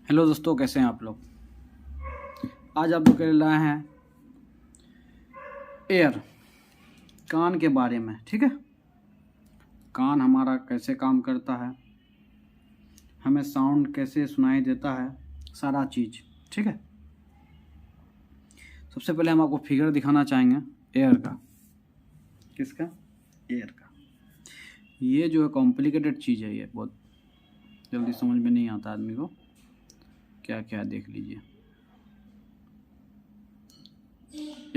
Hello दोस्तों, कैसे हैं आप लोग। आज आप लोग के लिए लाए हैं एयर, कान के बारे में। ठीक है, कान हमारा कैसे काम करता है, हमें साउंड कैसे सुनाई देता है, सारा चीज़। ठीक है, सबसे पहले हम आपको फिगर दिखाना चाहेंगे एयर का। किसका? एयर का। ये जो है कॉम्प्लिकेटेड चीज़ है, ये बहुत जल्दी समझ में नहीं आता आदमी को। क्या क्या देख लीजिए,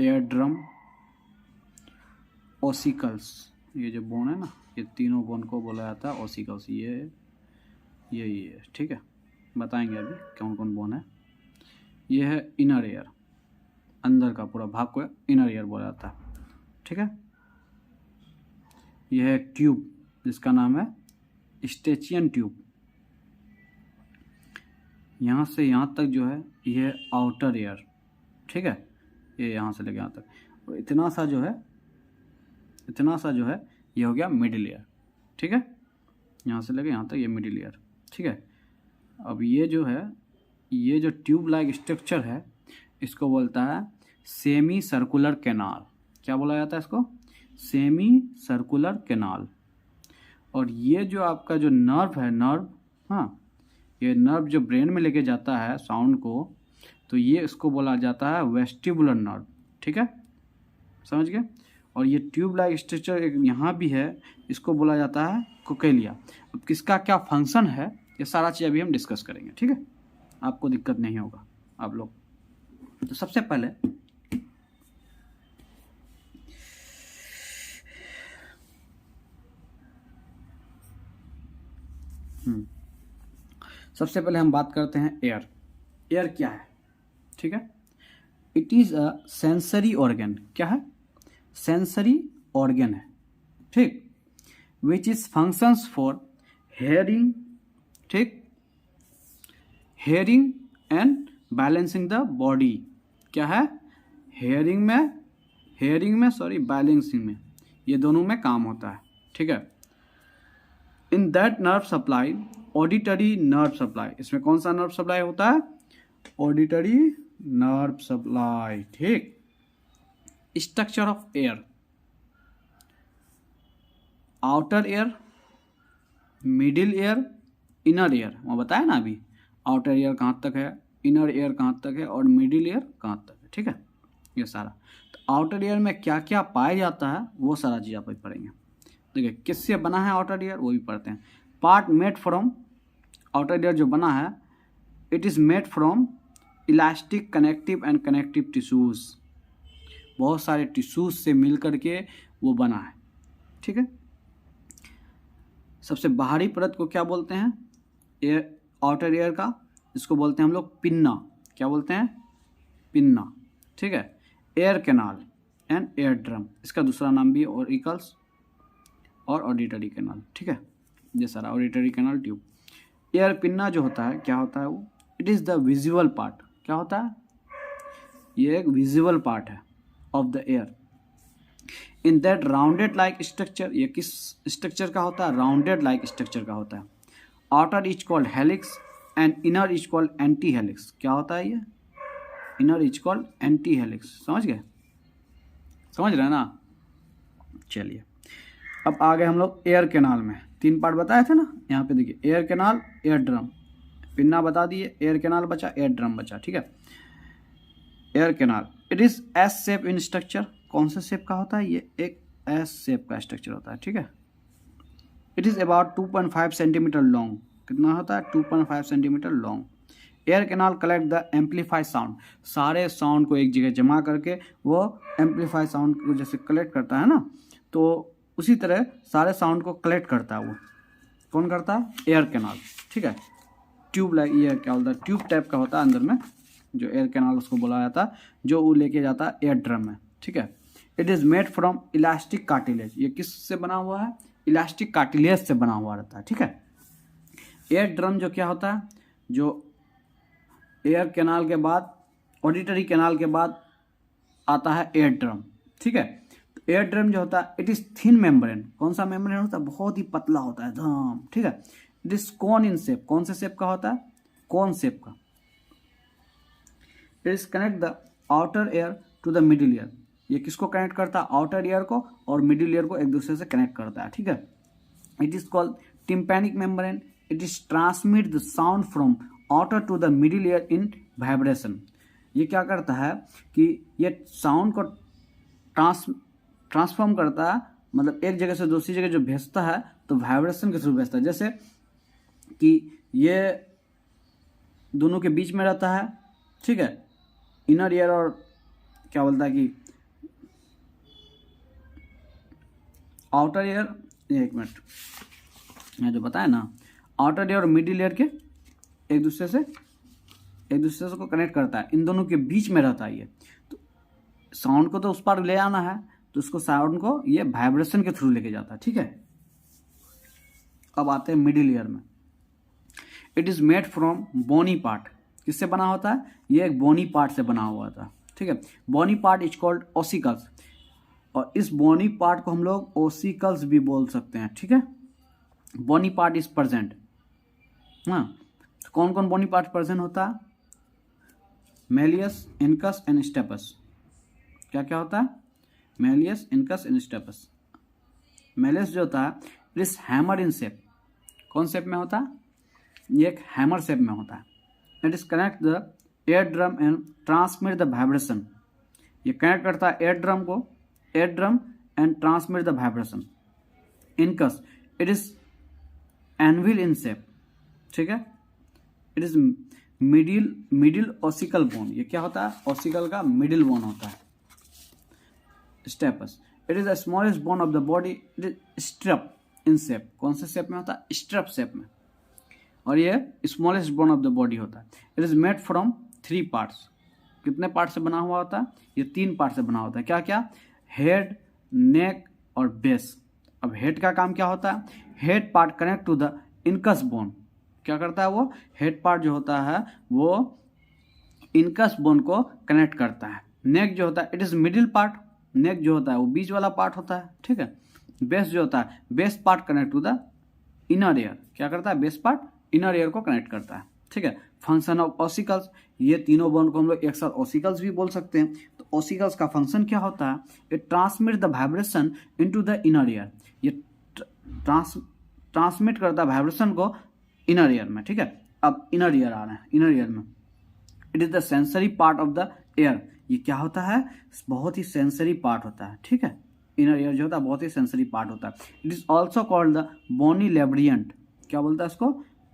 एयर ड्रम, ओसिकल्स, ये जो बोन है ना, ये तीनों बोन को बोला जाता है ओसिकल्स। ये है। ठीक है, बताएंगे अभी कौन कौन बोन है। ये है इनर एयर, अंदर का पूरा भाग को इनर एयर बोला जाता है। ठीक है, यह है ट्यूब जिसका नाम है स्टेचियन ट्यूब। यहाँ से यहाँ तक जो है ये आउटर एयर। ठीक है, ये यहाँ से लेके यहाँ तक, और इतना सा जो है ये हो गया मिडिल एयर। ठीक है, यहाँ से लेके यहाँ तक ये मिडिल एयर। ठीक है, अब ये जो है, ये जो ट्यूब लाइक स्ट्रक्चर है, इसको बोलता है सेमी सर्कुलर कैनाल। क्या बोला जाता है इसको? Semi circular canal. और ये जो आपका जो नर्व है, हाँ, ये नर्व जो ब्रेन में लेके जाता है साउंड को, तो ये इसको बोला जाता है वेस्टिबुलर नर्व। ठीक है, समझ गए। और ये ट्यूब लाइक स्ट्रक्चर एक यहाँ भी है, इसको बोला जाता है कोकेलिया। अब किसका क्या फंक्शन है, ये सारा चीज़ अभी हम डिस्कस करेंगे। ठीक है, आपको दिक्कत नहीं होगा आप लोग। तो सबसे पहले हम बात करते हैं एयर। एयर क्या है? ठीक है, it is a sensory organ. क्या है? सेंसरी ऑर्गन है। ठीक, which is functions for hearing. ठीक, hearing and balancing the body. क्या है? हेयरिंग में बैलेंसिंग में, ये दोनों में काम होता है। ठीक है, in that nerve supply, auditory nerve supply. इसमें कौन सा नर्व सप्लाई होता है? Auditory nerve supply. ठीक, structure of ear, outer ear, middle ear, inner ear. वो बताया ना अभी, आउटर एयर कहाँ तक है, इनर एयर कहाँ तक है, और मिडिल एयर कहाँ तक है। ठीक है, ये सारा। तो आउटर एयर में क्या क्या पाया जाता है, वो सारा चीज़ आप पढ़ेंगे। देखिए, किससे बना है आउटर एयर, वो भी पढ़ते हैं। Part made from, outer air जो बना है, it is made from elastic, connective and connective tissues. बहुत सारे टिश्यूज से मिल करके वो बना है। ठीक है, सबसे बाहरी परत को क्या बोलते हैं? एयर, आउटर एयर का, इसको बोलते हैं हम लोग पिन्ना। क्या बोलते हैं? पिन्ना। ठीक है, air canal and air drum, इसका दूसरा नाम भी है ऑरिकल्स और ऑडिटरी कैनाल। ठीक है, ये सारा auditory canal tube. Air pinna जो होता है, क्या होता है वो? It is the visual part. क्या होता है? ये एक विजुअल पार्ट है of the air. In that rounded like structure, ये किस स्ट्रक्चर का होता है? राउंडेड लाइक स्ट्रक्चर का होता है। Outer is called helix and inner is called anti helix. क्या होता है ये? Inner is called anti helix. समझ गए? समझ रहे हैं ना? चलिए, अब आ गए हम लोग एयर कैनाल में। 3 पार्ट बताए थे ना, यहाँ पे देखिए, air canal, air drum, pinna बता दिए, एयर कैनाल बचा, एयर ड्रम बचा। ठीक है, air canal, it is S shape in structure. कौन से शेप का होता है? ये एक एस शेप का स्ट्रक्चर होता है। ठीक है, it is about 2.5 centimetre long. कितना होता है? 2.5 centimetre long. Air canal collect the amplify sound, सारे साउंड को एक जगह जमा करके वो एम्पलीफाई साउंड को जैसे कलेक्ट करता है ना, तो उसी तरह सारे साउंड को कलेक्ट करता है। वो कौन करता है? Air canal. ठीक है, ट्यूब लाइक, ये क्या बोलता है, ट्यूब टाइप का होता है अंदर में, जो एयर कैनाल उसको बोला जाता है, जो वो लेके जाता है एयर ड्रम में। ठीक है, it is made from elastic cartilage. ये किस से बना हुआ है? इलास्टिक कार्टिलेज से बना हुआ रहता है। ठीक है, एयर ड्रम जो क्या होता है, जो एयर कैनाल के बाद, ऑडिटरी कैनाल के बाद आता है एयर ड्रम। ठीक है, तो एयर ड्रम जो होता है, इट इज़ थिन मेम्ब्रेन। कौन सा मेम्ब्रेन होता है? बहुत ही पतला होता है, एकदम। ठीक है, it is cone in shape. कौन से शेप का होता है? कोन शेप का। It is connect the outer air to the middle ear. ये किसको कनेक्ट करता है? आउटर ईयर को और मिडिल ईयर को एक दूसरे से कनेक्ट करता है, ठीक है। It is called tympanic membrane. It is transmit the sound from outer to the middle ear in vibration. ये क्या करता है कि ये साउंड को ट्रांसफॉर्म करता है, मतलब एक जगह से दूसरी जगह जो भेजता है तो वाइब्रेशन के थ्रू भेजता है। जैसे कि ये दोनों के बीच में रहता है, ठीक है, इनर ईयर और क्या बोलता है कि आउटर ईयर। एक मिनट, मैं जो बताया ना, आउटर ईयर और मिडिल ईयर के एक दूसरे से को कनेक्ट करता है, इन दोनों के बीच में रहता है ये। तो साउंड को तो उस पार ले आना है, तो उसको साउंड को ये वाइब्रेशन के थ्रू लेके जाता है, ठीक है। अब आते हैं मिडिल ईयर में। It is made from bony part. किससे बना होता है? ये एक बोनी पार्ट से बना हुआ था, ठीक है। Bony part is called ossicles, और इस बोनी पार्ट को हम लोग ओसिकल्स भी बोल सकते हैं, ठीक है। Bony part is present. हाँ, तो कौन कौन बोनी पार्ट प्रेजेंट होता है? Malleus, incus and stapes. क्या क्या होता है? Malleus, incus and stapes. Malleus जो होता है it is hammer in shape. कौन शेप में होता है? ये एक हैमर शेप में होता है। It is connect the air drum and transmit the vibration. ये कनेक्ट करता है air drum and transmit the vibration. Incus, it is anvil in shape, ठीक है। It is middle ossicle bone. ये क्या होता है? ओसिकल का मिडिल बोन होता है। Stapes, it is the smallest bone of the body. It is stirrup in shape. कौन से शेप में होता है? स्ट्रप शेप में। और ये smallest bone of the body होता है। It is made from 3 parts. कितने पार्ट से बना हुआ होता है? ये 3 पार्ट से बना होता है। क्या क्या? हेड, नेक और बेस। अब हेड का काम क्या होता है? Head part connect to the incus bone. क्या करता है वो? हेड पार्ट जो होता है वो इनकस बोन को कनेक्ट करता है। नेक जो होता है इट इज मिडिल पार्ट। नेक जो होता है वो बीच वाला पार्ट होता है, ठीक है। बेस जो होता है, base part connect to the inner ear. क्या करता है? बेस पार्ट इनर ईयर को कनेक्ट करता है, ठीक है। फंक्शन ऑफ ओसिकल्स, ये तीनों बोन को हम लोग एक साथ ओसिकल्स भी बोल सकते हैं। तो ओसिकल्स का फंक्शन क्या होता है? It transmit the vibration into the inner year. ये ट्रांसमिट करता है वाइब्रेशन को इनर ईयर में, ठीक है। अब इनर ईयर आ रहे हैं। इनर ईयर में it is the sensory part of the air. ये क्या होता है? बहुत ही सेंसरी पार्ट होता है, ठीक है। इनर ईयर जो होता है बहुत ही सेंसरी पार्ट होता है। It is also called the bony labyrinth. क्या बोलता है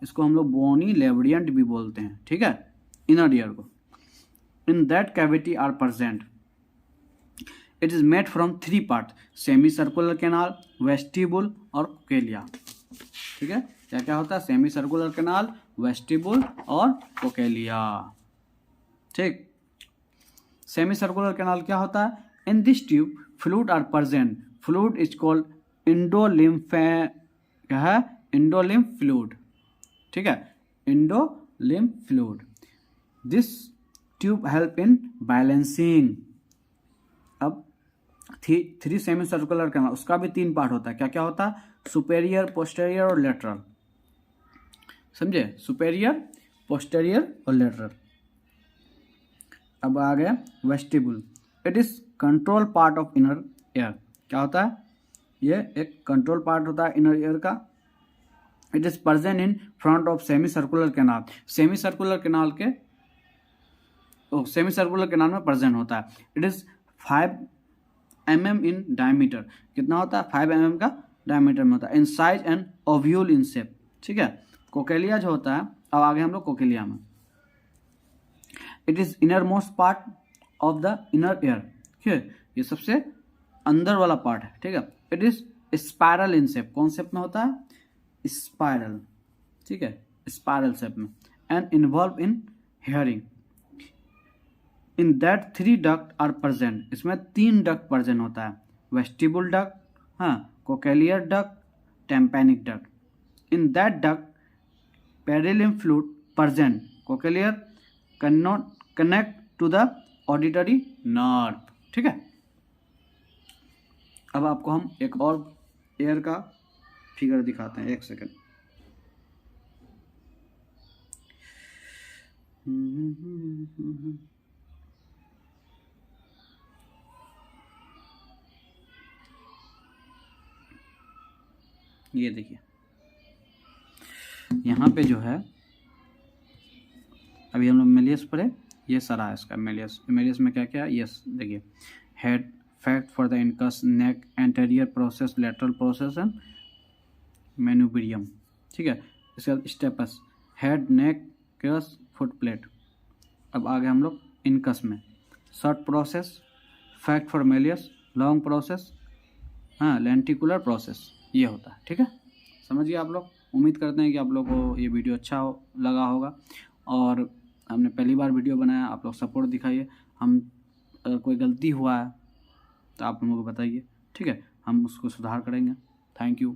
इसको हम लोग बोनी लेब्रियंट भी बोलते हैं, ठीक है, इनर ईयर को। In that cavity are present. It is made from 3 part, semi circular canal, vestibule और कोकेलिया, ठीक है। क्या क्या होता है? सेमी सर्कुलर कैनाल, वेस्टिबुल और कोकेलिया, ठीक। सेमी सर्कुलर कैनाल क्या होता है? In this tube fluid are present. Fluid is called endolymph fluid, ठीक है, endolymph fluid. This tube help in balancing. अब 3 सेमी सर्कुलर कैनाल, उसका भी 3 पार्ट होता है। क्या क्या होता है? सुपेरियर, पोस्टेरियर और लेटरल, समझे? सुपेरियर, पोस्टेरियर और लेटरल। अब आ गया vestibule. It is control part of inner air. क्या होता है? ये एक कंट्रोल पार्ट होता है इनर एयर का। It is present in front of semi circular canal. Semi circular canal में प्रेजेंट होता है। It is 5 mm in diameter. कितना होता है? 5 mm का डायमीटर में होता है। In size and ovule in shape, ठीक है। कोकेलिया जो होता है, अब आगे हम लोग कोकेलिया में। It is inner most part of the inner air, ठीक है, ये सबसे अंदर वाला पार्ट है, ठीक है। It is spiral in shape. कौन शेप में होता है? स्पाइरल, ठीक है, स्पाइरल शेप में। And involve in hearing. In that 3 duct are present. इसमें 3 डक्ट प्रेजेंट होता है। वेस्टिबुल डक्ट, हाँ, cochlear duct, tympanic duct. In that duct perilymph fluid present. Cochlear connect to the auditory nerve, ठीक है। अब आपको हम एक और एयर का फिगर दिखाते हैं, 1 सेकेंड। ये देखिए यहाँ पे जो है अभी हम लोग मेलियस पढ़े, ये सारा है इसका मेलियस। मेलियस में क्या क्या है, यस देखिए, head fact for the incus, neck, anterior process, lateral process and manubrium, ठीक है। इसके बाद स्टेपस, हेड, नेक, क्रस, फुट प्लेट। अब आगे हम लोग इनकस में, short process, fact for Méliès, long process, हाँ लेंटिकुलर प्रोसेस, ये होता है, ठीक है। समझिए आप लोग। उम्मीद करते हैं कि आप लोग को ये वीडियो अच्छा लगा होगा, और हमने पहली बार वीडियो बनाया, आप लोग सपोर्ट दिखाइए। हम कोई गलती हुआ है तो आप हम लोग को बताइए, ठीक है, हम उसको सुधार करेंगे। Thank you.